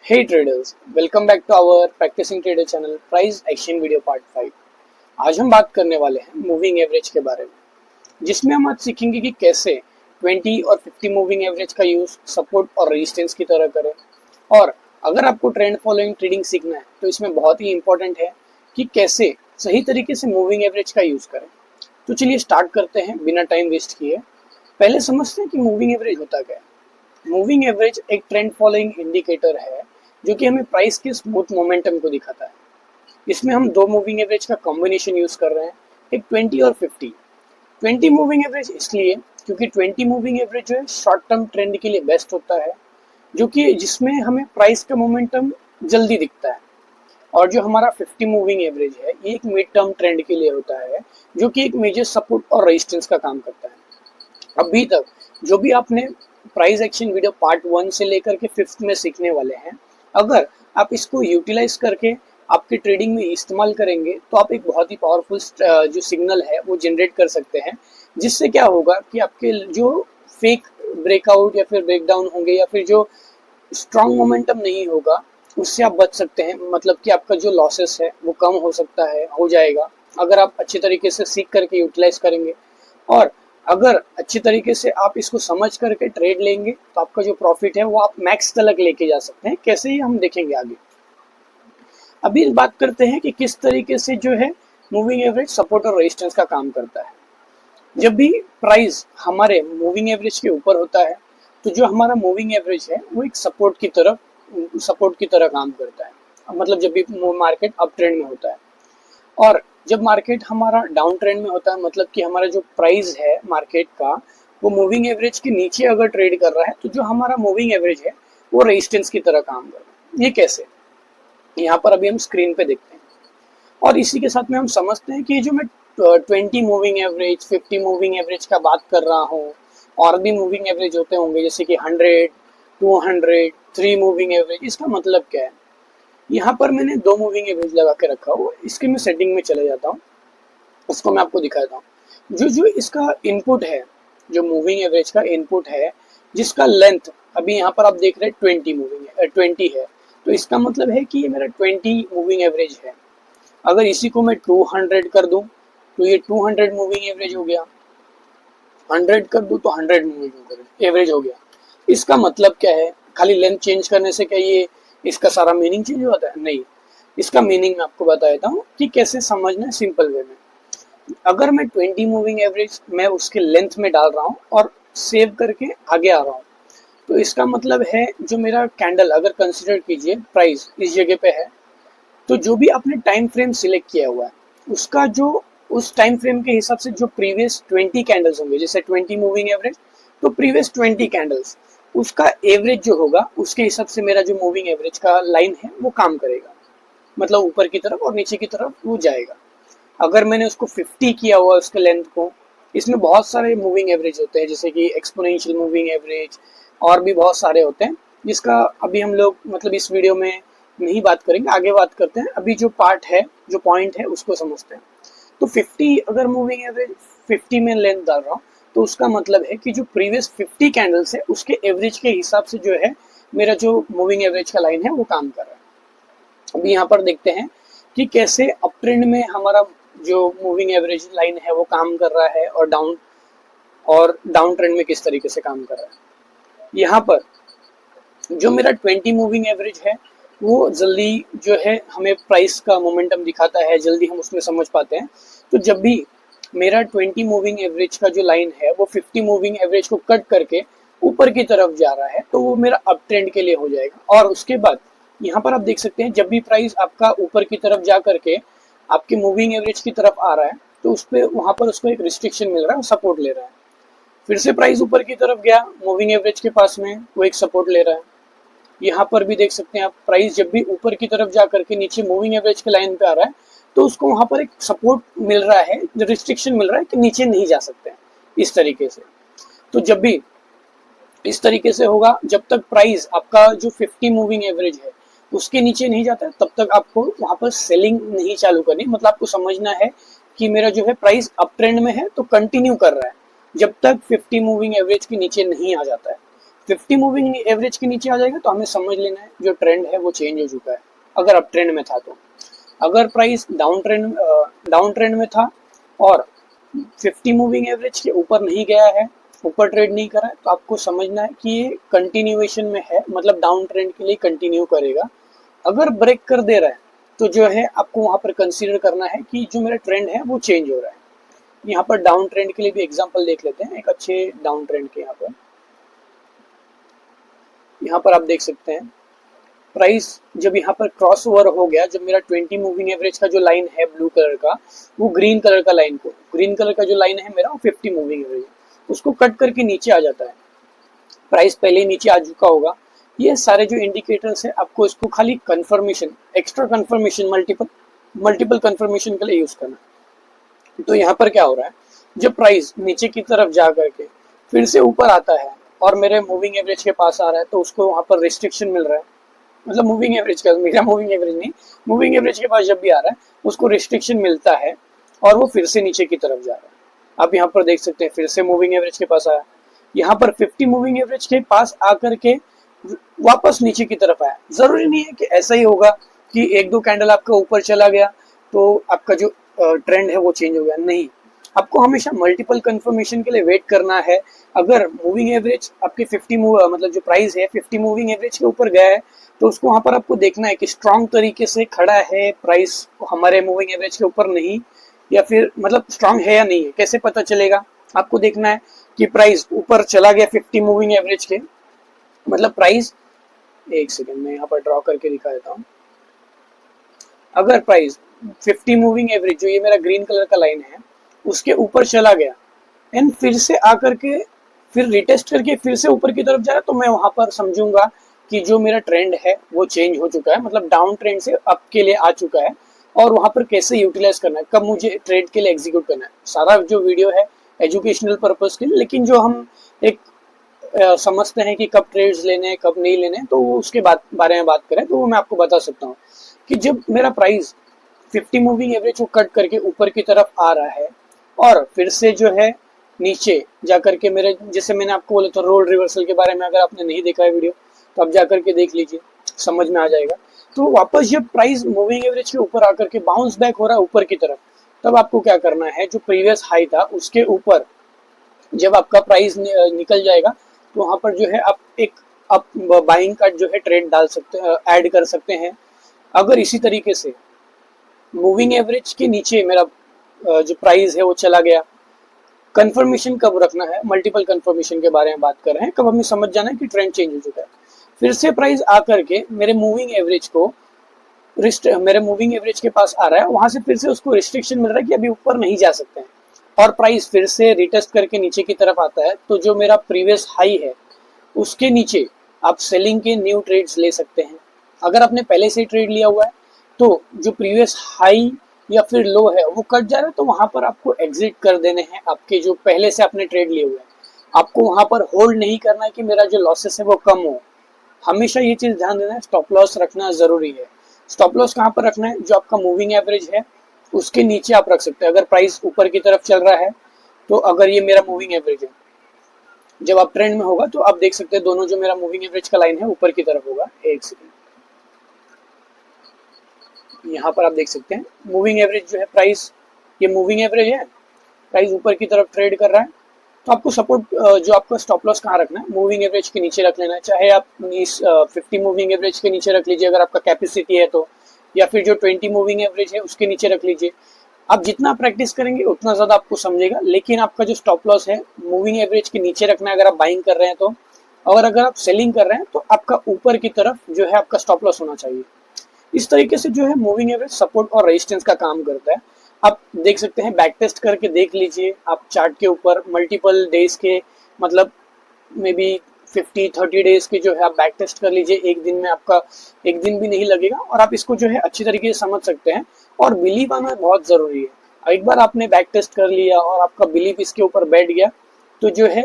Hey traders, welcome back to our practicing trader channel price action video part 5। आज हम बात करने वाले हैं मूविंग एवरेज के बारे में, जिसमें हम आज सीखेंगे कि कैसे 20 और 50 मूविंग एवरेज का यूज सपोर्ट और रेजिस्टेंस की तरह करें। और अगर आपको ट्रेंड फॉलोइंग ट्रेडिंग सीखना है तो इसमें बहुत ही इंपॉर्टेंट है कि कैसे सही तरीके से मूविंग एवरेज का यूज करें। तो चलिए स्टार्ट करते हैं बिना टाइम वेस्ट किए। पहले समझते हैं कि मूविंग एवरेज होता क्या है। मूविंग एवरेज एक ट्रेंड फॉलोइंग इंडिकेटर है जो कि हमें प्राइस के स्मूथ मोमेंटम को दिखाता है। इसमें हम दो मूविंग एवरेज का कॉम्बिनेशन यूज कर रहे हैं, एक 20 और 50। 20 मूविंग एवरेज इसलिए क्योंकि 20 मूविंग एवरेज जो है शॉर्ट टर्म ट्रेंड के लिए बेस्ट होता है, जो कि जिसमें हमें प्राइस का मोमेंटम जल्दी दिखता है। और जो हमारा 50 मूविंग एवरेज है ये एक मिड टर्म ट्रेंड के लिए होता है, जो कि एक मेजर सपोर्ट और रेजिस्टेंस का काम करता है। अभी तक जो भी आपने प्राइस एक्शन वीडियो पार्ट 1 से लेकर के 5th में सीखने वाले हैं, अगर आप इसको यूटिलाइज करके आपके ट्रेडिंग में इस्तेमाल करेंगे तो आप एक बहुत ही पावरफुल जो सिग्नल है वो जनरेट कर सकते हैं, जिससे क्या होगा कि आपके जो फेक ब्रेकआउट या फिर ब्रेकडाउन होंगे या फिर जो स्ट्रॉन्ग मोमेंटम नहीं होगा उससे आप बच सकते हैं। मतलब कि आपका जो लॉसेस है वो कम हो सकता है, हो जाएगा, अगर आप अच्छे तरीके से सीख करके यूटिलाइज करेंगे। और अगर अच्छी तरीके से आप इसको समझ करके ट्रेड लेंगे तो आपका जो प्रॉफिट है वो आप मैक्स तक लेके जा सकते हैं। कैसे ये हम देखेंगे आगे। अभी बात करते हैं कि किस तरीके से जो है मूविंग एवरेज सपोर्ट और रेजिस्टेंस का काम करता है। जब भी प्राइस हमारे मूविंग एवरेज के ऊपर होता है तो जो हमारा मूविंग एवरेज है वो एक सपोर्ट की तरह काम करता है। मतलब जब भी मार्केट अप ट्रेंड में होता है और जब मार्केट हमारा डाउन ट्रेंड में होता है, मतलब कि हमारा जो प्राइस है मार्केट का वो मूविंग एवरेज के नीचे अगर ट्रेड कर रहा है तो जो हमारा मूविंग एवरेज है वो रेजिस्टेंस की तरह काम कर रहा है। ये कैसे, यहाँ पर अभी हम स्क्रीन पे देखते हैं। और इसी के साथ में हम समझते हैं कि जो मैं 20 मूविंग एवरेज 50 मूविंग एवरेज का बात कर रहा हूँ, और भी मूविंग एवरेज होते होंगे जैसे कि 100, 200, 3 मूविंग एवरेज। इसका मतलब क्या है, यहाँ पर मैंने दो मूविंग एवरेज लगा के रखा हुआ, इसके मैं सेटिंग में चले जाता हूँ, उसको मैं आपको दिखाता हूँ। जो जो इसका इनपुट है, जो मूविंग एवरेज का इनपुट है, जिसका लेंथ अभी यहाँ पर आप देख रहे हैं 20 है, तो इसका मतलब है कि ये मेरा 20 मूविंग एवरेज है। अगर इसी को मैं 200 कर दूं तो ये 200 मूविंग एवरेज हो गया, 100 कर दूं तो 100 मूविंग एवरेज हो गया। इसका मतलब क्या है, खाली लेंथ चेंज करने से क्या ये इसका सारा मीनिंग चेंज होता है? नहीं। इसका मीनिंग मैं आपको बता देता हूँ कि कैसे समझना है सिंपल वे में। अगर मैं 20 मूविंग एवरेज मैं उसके लेंथ में डाल रहा हूँ और सेव करके आगे आ रहा हूँ, तो इसका मतलब है जो मेरा कैंडल अगर कंसिडर कीजिए प्राइस इस जगह पे है, तो जो भी आपने टाइम फ्रेम सिलेक्ट किया हुआ है उसका जो उस टाइम फ्रेम के हिसाब से जो प्रीवियस 20 कैंडल्स होंगे, जैसे 20 मूविंग एवरेज तो प्रीवियस 20 कैंडल्स उसका एवरेज जो होगा उसके हिसाब से मेरा जो मूविंग एवरेज का लाइन है वो काम करेगा। मतलब ऊपर की तरफ और नीचे की तरफ वो जाएगा। अगर मैंने उसको 50 किया हुआ उसके लेंथ को, इसमें बहुत सारे मूविंग एवरेज होते हैं जैसे कि एक्सपोनेंशियल मूविंग एवरेज और भी बहुत सारे होते हैं, जिसका अभी हम लोग मतलब इस वीडियो में नहीं बात करेंगे, आगे बात करते हैं। अभी जो पार्ट है, जो पॉइंट है उसको समझते हैं। तो 50 अगर मूविंग एवरेज 50 में लेंथ डाल रहा हूँ तो उसका मतलब है कि जो प्रीवियस 50 कैंडल्स है उसके एवरेज के हिसाब से जो है मेरा जो मूविंग एवरेज का लाइन है वो काम कर रहा है। अभी यहाँ पर देखते हैं कि कैसे अप ट्रेंड में हमारा जो मूविंग एवरेज लाइन है वो काम कर रहा है और डाउन ट्रेंड में किस तरीके से काम कर रहा है। यहाँ पर जो मेरा 20 मूविंग एवरेज है वो जल्दी जो है हमें प्राइस का मोमेंटम दिखाता है, जल्दी हम उसमें समझ पाते हैं। तो जब भी मेरा 20 मूविंग एवरेज का जो लाइन है वो 50 मूविंग एवरेज को कट करके ऊपर की तरफ जा रहा है तो वो मेरा अप ट्रेंड के लिए हो जाएगा। और उसके बाद यहाँ पर आप देख सकते हैं जब भी प्राइस आपका ऊपर की तरफ जा करके आपके मूविंग एवरेज की तरफ आ रहा है तो उस पर वहां पर उसको एक रिस्ट्रिक्शन मिल रहा है, सपोर्ट ले रहा है। फिर से प्राइस ऊपर की तरफ गया मूविंग एवरेज के पास में, वो एक सपोर्ट ले रहा है। यहाँ पर भी देख सकते हैं आप, प्राइस जब भी ऊपर की तरफ जा करके नीचे मूविंग एवरेज के लाइन पे आ रहा है तो उसको वहां पर एक सपोर्ट मिल रहा है, रिस्ट्रिक्शन मिल रहा है कि नीचे नहीं जा सकते हैं इस तरीके से। तो जब भी इस तरीके से होगा, जब तक प्राइस आपका जो 50 मूविंग एवरेज है उसके नीचे नहीं जाता है तब तक आपको वहां पर सेलिंग नहीं चालू करनी। मतलब आपको समझना है कि मेरा जो है प्राइस अप ट्रेंड में है तो कंटिन्यू कर रहा है जब तक 50 मूविंग एवरेज के नीचे नहीं आ जाता है। 50 मूविंग एवरेज के नीचे आ जाएगा तो हमें समझ लेना है जो ट्रेंड है वो चेंज हो चुका है, अगर अप ट्रेंड में था तो। अगर प्राइस डाउन ट्रेंड में था और 50 मूविंग एवरेज के ऊपर नहीं गया है, ऊपर ट्रेड नहीं करा है, तो आपको समझना है कि ये कंटिन्यूएशन में है, मतलब डाउन ट्रेंड के लिए कंटिन्यू करेगा। अगर ब्रेक कर दे रहा है तो जो है आपको वहां पर कंसीडर करना है कि जो मेरा ट्रेंड है वो चेंज हो रहा है। यहाँ पर डाउन ट्रेंड के लिए भी एग्जांपल देख लेते हैं, एक अच्छे डाउन ट्रेंड के। यहाँ पर आप देख सकते हैं प्राइस जब यहाँ पर क्रॉस ओवर हो गया, जब मेरा 20 मूविंग एवरेज का जो लाइन है ब्लू कलर का, वो ग्रीन कलर का लाइन को, ग्रीन कलर का जो लाइन है मेरा वो 50 मूविंग एवरेज है, उसको कट करके नीचे आ जाता है। प्राइस पहले ही नीचे आ चुका होगा। ये सारे जो इंडिकेटर्स है आपको इसको खाली confirmation, extra confirmation, multiple confirmation के लिए यूज करना है। तो यहाँ पर क्या हो रहा है, जब प्राइस नीचे की तरफ जा करके फिर से ऊपर आता है और मेरे मूविंग एवरेज के पास आ रहा है, तो उसको वहां पर रिस्ट्रिक्शन मिल रहा है, मतलब मूविंग एवरेज का, मेरा मूविंग एवरेज नहीं, मूविंग एवरेज के पास जब भी आ रहा है उसको रिस्ट्रिक्शन मिलता है और वो फिर से नीचे की तरफ जा रहा है। आप यहाँ पर देख सकते हैं फिर से मूविंग एवरेज के पास आया, यहाँ पर 50 मूविंग एवरेज के पास आकर के वापस नीचे की तरफ आया। जरूरी नहीं है कि ऐसा ही होगा कि एक दो कैंडल आपका ऊपर चला गया तो आपका जो ट्रेंड है वो चेंज हो गया, नहीं। आपको हमेशा मल्टीपल कंफर्मेशन के लिए वेट करना है। अगर मूविंग एवरेज आपके 50 मतलब जो प्राइस है 50 मूविंग एवरेज के ऊपर गया है तो उसको वहां पर आपको देखना है कि स्ट्रांग तरीके से खड़ा है प्राइस हमारे मूविंग एवरेज के ऊपर, नहीं, या फिर मतलब स्ट्रांग है या नहीं है, कैसे पता चलेगा। आपको देखना है कि प्राइस ऊपर चला गया 50 मूविंग एवरेज के, मतलब प्राइस, एक सेकंड में यहाँ पर ड्रॉ करके दिखा देता हूँ। अगर प्राइस 50 मूविंग एवरेज जो ये मेरा ग्रीन कलर का लाइन है उसके ऊपर चला गया एंड फिर से आकर के फिर रिटेस्ट करके फिर से ऊपर की तरफ जाए, तो मैं वहां पर समझूंगा कि जो मेरा ट्रेंड है वो चेंज हो चुका है, मतलब डाउन ट्रेंड से अप के लिए आ चुका है। और वहां पर कैसे यूटिलाइज करना है, कब मुझे ट्रेड के लिए एग्जीक्यूट करना है, सारा जो वीडियो है एजुकेशनल पर्पज के लिए, लेकिन जो हम एक समझते हैं कि कब ट्रेड्स लेने हैं कब नहीं लेने, तो उसके बारे में बात करें तो वो मैं आपको बता सकता हूँ कि जब मेरा प्राइस 50 मूविंग एवरेज को कट करके ऊपर की तरफ आ रहा है और फिर से जो है नीचे जाकर के मेरे, जैसे मैंने आपको बोला था रोल रिवर्सल के बारे में, अगर आपने नहीं देखा है वीडियो तो आप जाकर के देख लीजिए, समझ में आ जाएगा। तो वापस जब प्राइस मूविंग एवरेज के ऊपर आकर के बाउंस बैक हो रहा है ऊपर की तरफ, तब आपको क्या करना है, जो प्रीवियस हाई था उसके ऊपर जब आपका प्राइस निकल जाएगा तो वहां पर जो है आप एक अप बाइंग का जो है ट्रेड डाल सकते हैं, ऐड कर सकते हैं। अगर इसी तरीके से मूविंग एवरेज के नीचे मेरा जो प्राइस है वो चला गया, कंफर्मेशन कब रखना है, मल्टीपल कंफर्मेशन के बारे में बात कर रहे हैं, कब हमें समझ जाना है कि ट्रेंड चेंज हो चुका है। फिर से प्राइस आकर के मेरे मूविंग एवरेज को मेरे मूविंग एवरेज के पास आ रहा है, वहां से फिर से उसको रिस्ट्रिक्शन मिल रहा है कि अभी ऊपर नहीं जा सकते हैं, और प्राइस फिर से रिटेस्ट करके नीचे की तरफ आता है, तो जो मेरा प्रीवियस हाई है उसके नीचे आप सेलिंग के न्यू ट्रेड्स ले सकते हैं। अगर आपने पहले से ही ट्रेड लिया हुआ है तो जो प्रीवियस हाई या फिर लो है वो कट जा रहा है, तो वहां पर आपको एग्जिट कर देने हैं आपके जो पहले से आपने ट्रेड लिए हुए हैं। आपको वहां पर होल्ड नहीं करना है कि मेरा जो लॉसेस है वो कम हो। हमेशा ये चीज ध्यान देना है, स्टॉप लॉस रखना जरूरी है। स्टॉप लॉस कहाँ पर रखना है, जो आपका मूविंग एवरेज है उसके नीचे आप रख सकते हैं। अगर प्राइस ऊपर की तरफ चल रहा है तो अगर ये मेरा मूविंग एवरेज है, जब आप ट्रेंड में होगा तो आप देख सकते हैं दोनों जो मेरा मूविंग एवरेज का लाइन है ऊपर की तरफ होगा। एक सेकंड, यहाँ पर आप देख सकते हैं मूविंग एवरेज जो है प्राइस, ये मूविंग एवरेज है, प्राइस ऊपर की तरफ ट्रेड कर रहा है, तो आपको सपोर्ट जो आपका स्टॉप लॉस कहाँ रखना है, मूविंग एवरेज के नीचे रख लेना है। चाहे आप इस 50 मूविंग एवरेज के नीचे रख लीजिए अगर आपका कैपेसिटी है तो, या फिर जो 20 मूविंग एवरेज है उसके नीचे रख लीजिए। आप जितना प्रैक्टिस करेंगे उतना ज्यादा आपको समझेगा, लेकिन आपका जो स्टॉप लॉस है मूविंग एवरेज के नीचे रखना है अगर आप बाइंग कर रहे हैं तो, और अगर आप सेलिंग कर रहे हैं तो आपका ऊपर की तरफ जो है आपका स्टॉप लॉस होना चाहिए। इस तरीके से जो है मूविंग एवरेज सपोर्ट और रेजिस्टेंस का काम करता है। आप देख सकते हैं, बैक टेस्ट करके देख लीजिए आप चार्ट के ऊपर मल्टीपल डेज के, मतलब मे बी 50-30 डेज के जो है आप बैक टेस्ट कर लीजिए, एक दिन में आपका एक दिन भी नहीं लगेगा और आप इसको जो है अच्छी तरीके से समझ सकते हैं। और बिलीव आना बहुत जरूरी है। एक बार आपने बैक टेस्ट कर लिया और आपका बिलीव इसके ऊपर बैठ गया तो जो है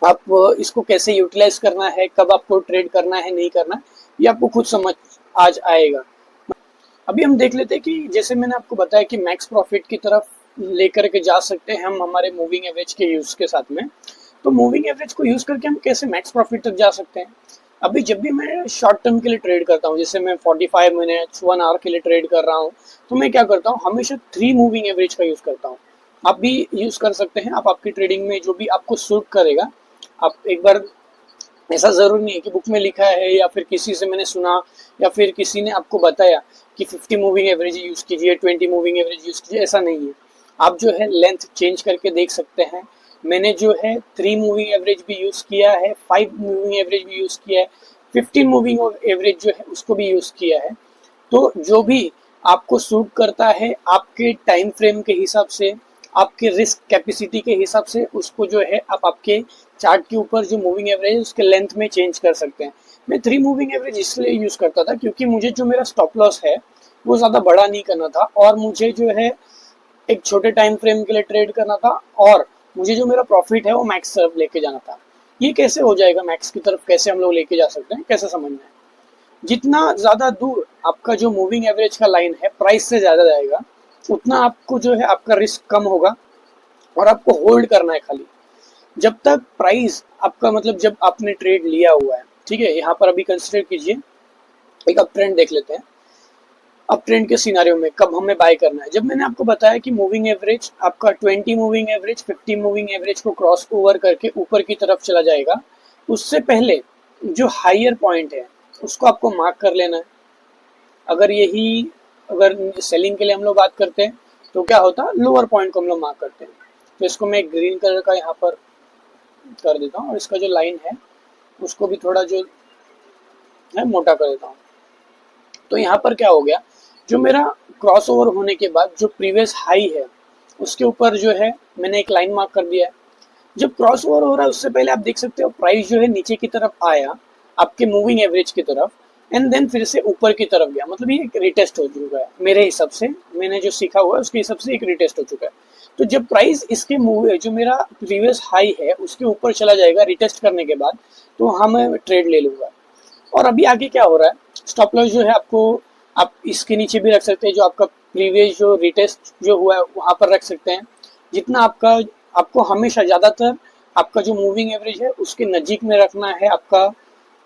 आप इसको कैसे यूटिलाइज करना है, कब आपको ट्रेड करना है नहीं करना, ये आपको खुद समझ आज आएगा। अभी हम देख लेते हैं कि जैसे मैंने आपको बताया कि मैक्स प्रॉफिट की तरफ लेकर के जा सकते हैं हम हमारे मूविंग एवरेज के यूज के साथ में। तो मूविंग एवरेज को यूज करके हम कैसे मैक्स प्रॉफिट तक जा सकते हैं। अभी जब भी मैं शॉर्ट टर्म के लिए ट्रेड करता हूँ, जैसे मैं 45 मिनट्स 1 आवर के लिए ट्रेड कर रहा हूँ, तो मैं क्या करता हूँ, हमेशा 3 मूविंग एवरेज का यूज करता हूँ। आप भी यूज कर सकते हैं, आप आपकी ट्रेडिंग में जो भी आपको सूट करेगा। आप एक बार, ऐसा जरूरी नहीं है कि बुक में लिखा है या फिर किसी से मैंने सुना या फिर किसी ने आपको बताया कि 50 मूविंग एवरेज यूज कीजिए, 20 मूविंग एवरेज यूज कीजिए, ऐसा नहीं है। आप जो है लेंथ चेंज करके देख सकते हैं। मैंने जो है 3 मूविंग एवरेज भी यूज किया है, 5 मूविंग एवरेज भी यूज किया है, 15 मूविंग एवरेज जो है उसको भी यूज किया है। तो जो भी आपको सूट करता है आपके टाइम फ्रेम के हिसाब से, आपके रिस्क कैपेसिटी के हिसाब से, उसको जो है आप आपके चार्ट के ऊपर जो मूविंग एवरेज है उसके लेंथ में चेंज कर सकते हैं। मैं 3 मूविंग एवरेज इसलिए यूज करता था क्योंकि मुझे जो मेरा स्टॉप लॉस है वो ज़्यादा बड़ा नहीं करना था, और मुझे जो है एक छोटे टाइम फ्रेम के लिए ट्रेड करना था, और मुझे जो मेरा प्रॉफिट है वो मैक्स तरफ लेके जाना था। ये कैसे हो जाएगा मैक्स की तरफ, कैसे हम लोग लेके जा सकते हैं, कैसे समझना है। जितना ज़्यादा दूर आपका जो मूविंग एवरेज का लाइन है प्राइस से ज़्यादा जाएगा, उतना आपको जो है आपका रिस्क कम होगा, और आपको होल्ड करना है खाली जब तक प्राइस आपका, मतलब जब आपने ट्रेड लिया हुआ है। ठीक है, यहाँ पर अभी कंसिडर कीजिए, एक अप ट्रेंड देख लेते हैं। अप ट्रेंड के सिनारियो में कब हमें बाय करना है, जब मैंने आपको बताया कि मूविंग एवरेज आपका 20 मूविंग एवरेज 50 मूविंग एवरेज को क्रॉस ओवर करके ऊपर की तरफ चला जाएगा, उससे पहले जो हायर पॉइंट है उसको आपको मार्क कर लेना है। अगर यही, अगर सेलिंग के लिए हम लोग बात करते हैं तो क्या होता है, लोअर पॉइंट को हम लोग मार्क करते हैं। तो इसको मैं ग्रीन कलर का यहाँ पर कर देता हूँ, और इसका जो लाइन है उसको भी थोड़ा जो है मोटा कर देता हूँ। तो यहाँ पर क्या हो गया, जो मेरा क्रॉस ओवर होने के बाद जो प्रीवियस हाई है उसके ऊपर जो है मैंने एक लाइन मार्क कर दिया है। जब क्रॉस ओवर हो रहा है उससे पहले आप देख सकते हो प्राइस जो है नीचे की तरफ आया आपके मूविंग एवरेज की तरफ, एंड देन फिर से ऊपर की तरफ गया, मतलब ये एक रिटेस्ट हो चुका है मेरे हिसाब से। मैंने जो सीखा हुआ है उसके हिसाब से एक रिटेस्ट हो चुका है। तो जब प्राइस इसके मूव, जो मेरा प्रीवियस हाई है उसके ऊपर चला जाएगा रिटेस्ट करने के बाद, तो हाँ मैं ट्रेड ले लूंगा। और अभी आगे क्या हो रहा है, स्टॉप लॉस जो है आपको, आप इसके नीचे भी रख सकते हैं, जो आपका प्रीवियस जो रिटेस्ट जो हुआ है वहां पर रख सकते हैं। जितना आपका, आपको हमेशा ज़्यादातर आपका जो मूविंग एवरेज है उसके नज़दीक में रखना है आपका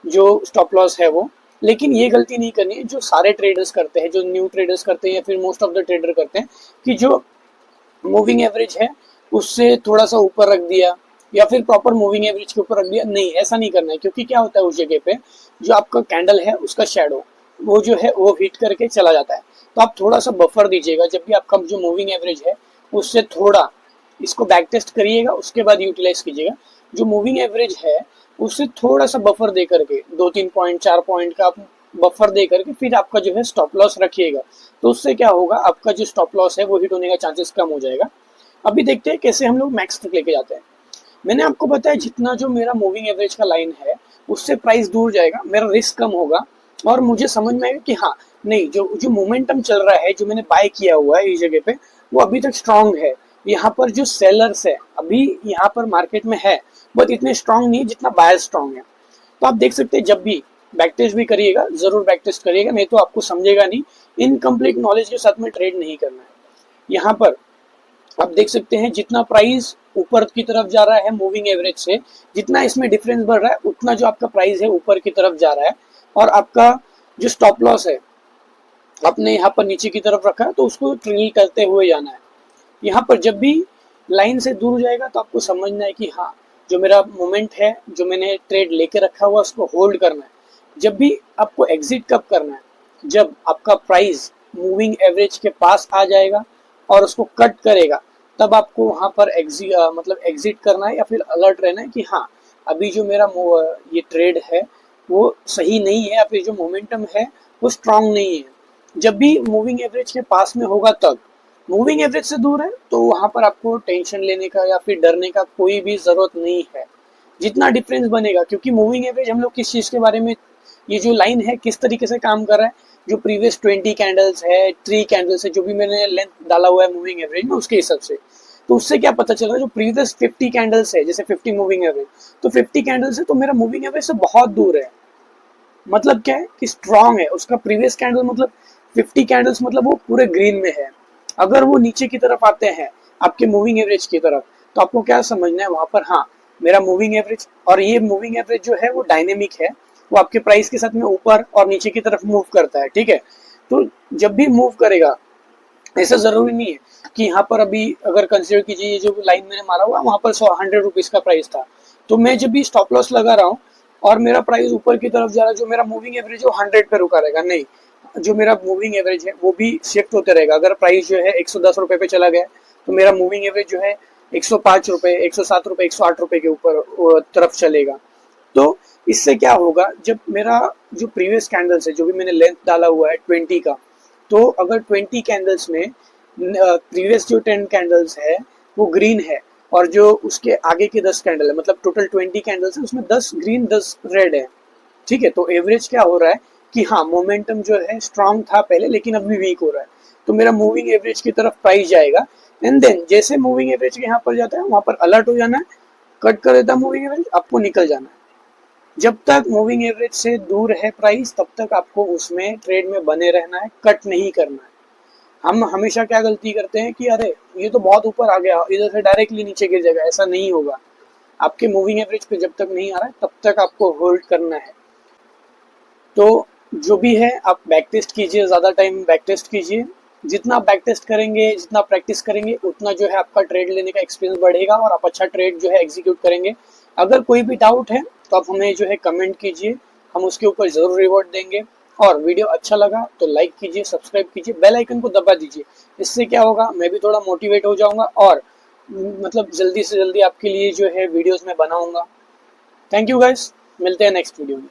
जो स्टॉप लॉस है वो। लेकिन ये गलती नहीं करनी है जो सारे ट्रेडर्स करते हैं, जो न्यू ट्रेडर्स करते हैं या फिर मोस्ट ऑफ द ट्रेडर करते हैं, कि जो मूविंग एवरेज है उससे थोड़ा सा ऊपर रख दिया या फिर प्रॉपर मूविंग एवरेज के ऊपर रख दिया। नहीं, ऐसा नहीं करना है, क्योंकि क्या होता है उस जगह पे जो आपका कैंडल है उसका शेडो वो जो है वो हिट करके चला जाता है। तो आप थोड़ा सा बफर दीजिएगा, जब भी आपका जो मूविंग एवरेज है उससे थोड़ा इसको बैक टेस्ट करिएगा, उसके बाद यूटिलाइज कीजिएगा। जो मूविंग एवरेज है उससे थोड़ा सा बफर दे करके 2-3 पॉइंट 4 पॉइंट का बफर दे करके फिर आपका जो है स्टॉप लॉस रखिएगा। तो उससे क्या होगा, आपका जो स्टॉप लॉस है वो हिट होने का चांसेस कम हो जाएगा। अभी देखते हैं कैसे हम लोग मैक्स तक लेके जाते हैं। मैंने आपको बताया जितना जो मेरा मूविंग एवरेज का लाइन है उससे प्राइस दूर जाएगा, मेरा रिस्क कम होगा, और मुझे समझ में आएगा कि हाँ नहीं, जो जो मोमेंटम चल रहा है, जो मैंने बाय किया हुआ है इस जगह पे, वो अभी तक स्ट्रांग है। यहाँ पर जो सेलर्स है अभी यहाँ पर मार्केट में है, बट इतने स्ट्रांग नहीं है जितना बायर स्ट्रांग है। तो आप देख सकते हैं, जब भी बैक टेस्ट भी करिएगा, जरूर बैक टेस्ट करिएगा, नहीं तो आपको समझेगा नहीं। इनकम्प्लीट नॉलेज के साथ में ट्रेड नहीं करना है। यहाँ पर आप देख सकते हैं जितना प्राइस ऊपर की तरफ जा रहा है मूविंग एवरेज से, जितना इसमें डिफरेंस बढ़ रहा है उतना जो आपका प्राइस है ऊपर की तरफ जा रहा है, और आपका जो स्टॉप लॉस है आपने यहाँ पर नीचे की तरफ रखा है, तो उसको ट्रिल करते हुए जाना है। यहाँ पर जब भी लाइन से दूर जाएगा तो आपको समझना है कि हाँ जो मेरा मोमेंट है, जो मैंने ट्रेड लेके रखा हुआ उसको होल्ड करना है। जब भी आपको एग्जिट कब करना है, जब आपका प्राइस मूविंग एवरेज के पास आ जाएगा और उसको कट करेगा, तब आपको वहां पर एग्जिट करना है, या फिर अलर्ट रहना है कि हाँ अभी जो मेरा ये ट्रेड है वो सही नहीं है, या फिर जो मोमेंटम है वो स्ट्रांग नहीं है। जब भी मूविंग एवरेज के पास में होगा तब, मूविंग एवरेज से दूर है तो वहां पर आपको टेंशन लेने का या फिर डरने का कोई भी जरूरत नहीं है। जितना डिफरेंस बनेगा, क्योंकि मूविंग एवरेज हम लोग किस चीज के बारे में, ये जो लाइन है किस तरीके से काम कर रहा है, जो प्रीवियस 20 कैंडल्स है 3 कैंडल्स है, जो भी मैंने लेंथ डाला हुआ है मूविंग एवरेज में उसके हिसाब से, तो उससे क्या पता चल रहा है जो प्रीवियस 50 कैंडल्स है, जैसे 50 मूविंग एवरेज, तो 50 कैंडल्स है तो मेरा मूविंग एवरेज से बहुत दूर है। मतलब क्या है कि स्ट्रांग है उसका प्रीवियस कैंडल, मतलब 50 कैंडल्स मतलब वो पूरे ग्रीन में है। अगर वो नीचे की तरफ आते हैं आपके मूविंग एवरेज की तरफ, तो आपको क्या समझना है वहां पर, हाँ मेरा मूविंग एवरेज, और ये मूविंग एवरेज जो है वो डायनेमिक है, वो आपके प्राइस के साथ में ऊपर और नीचे की तरफ मूव करता है, ठीक है। तो जब भी मूव करेगा, ऐसा जरूरी नहीं है कि यहाँ पर अभी अगर कंसिडर कीजिए जो लाइन मैंने मारा हुआ वहां पर 100 रुपीज का प्राइस था, तो मैं जब भी स्टॉप लॉस लगा रहा हूँ और मेरा प्राइस ऊपर की तरफ जा रहा है, जो मेरा मूविंग एवरेज है वो 100 पे रुका रहेगा, नहीं, जो मेरा मूविंग एवरेज है वो भी शिफ्ट होते रहेगा। अगर प्राइस जो है 110 रुपए पे चला गया तो मेरा मूविंग एवरेज जो है 105 रुपए, 107 रुपए, 108 रुपए के ऊपर तरफ चलेगा। तो इससे क्या होगा, जब मेरा जो प्रीवियस कैंडल्स है, जो भी मैंने लेंथ डाला हुआ है 20 का, तो अगर 20 कैंडल्स में प्रीवियस जो 10 कैंडल्स है वो ग्रीन है, और जो उसके आगे के 10 कैंडल है, मतलब टोटल 20 कैंडल्स है, उसमें 10 ग्रीन 10 रेड है, ठीक है। तो एवरेज क्या हो रहा है कि हाँ, मोमेंटम जो है स्ट्रांग था पहले, लेकिन अभी वीक हो रहा है, तो मेरा मूविंग एवरेज की तरफ प्राइस जाएगा। एंड देन जैसे मूविंग एवरेज के यहाँ पर जाता है वहां पर अलर्ट हो जाना है, कट कर देता है मूविंग एवरेज, आपको निकल जाना है। जब तक मूविंग एवरेज से दूर है प्राइस, तब तक आपको उसमें ट्रेड में बने रहना है, कट नहीं करना है। हम हमेशा क्या गलती करते हैं कि अरे ये तो बहुत ऊपर आ गया, इधर से डायरेक्टली नीचे गिर जाएगा, ऐसा नहीं होगा। आपके मूविंग एवरेज पे जब तक नहीं आ रहा है तब तक आपको होल्ड करना है। तो जो भी है आप बैक टेस्ट कीजिए, ज़्यादा टाइम बैक टेस्ट कीजिए। जितना आप बैक टेस्ट करेंगे, जितना प्रैक्टिस करेंगे, उतना जो है आपका ट्रेड लेने का एक्सपीरियंस बढ़ेगा और आप अच्छा ट्रेड जो है एग्जीक्यूट करेंगे। अगर कोई भी डाउट है तो आप हमें जो है कमेंट कीजिए, हम उसके ऊपर ज़रूर रिवॉर्ड देंगे। और वीडियो अच्छा लगा तो लाइक कीजिए, सब्सक्राइब कीजिए, बेल आइकन को दबा दीजिए। इससे क्या होगा, मैं भी थोड़ा मोटिवेट हो जाऊंगा और मतलब जल्दी से जल्दी आपके लिए जो है वीडियोस में बनाऊंगा। थैंक यू गाइस, मिलते हैं नेक्स्ट वीडियो में।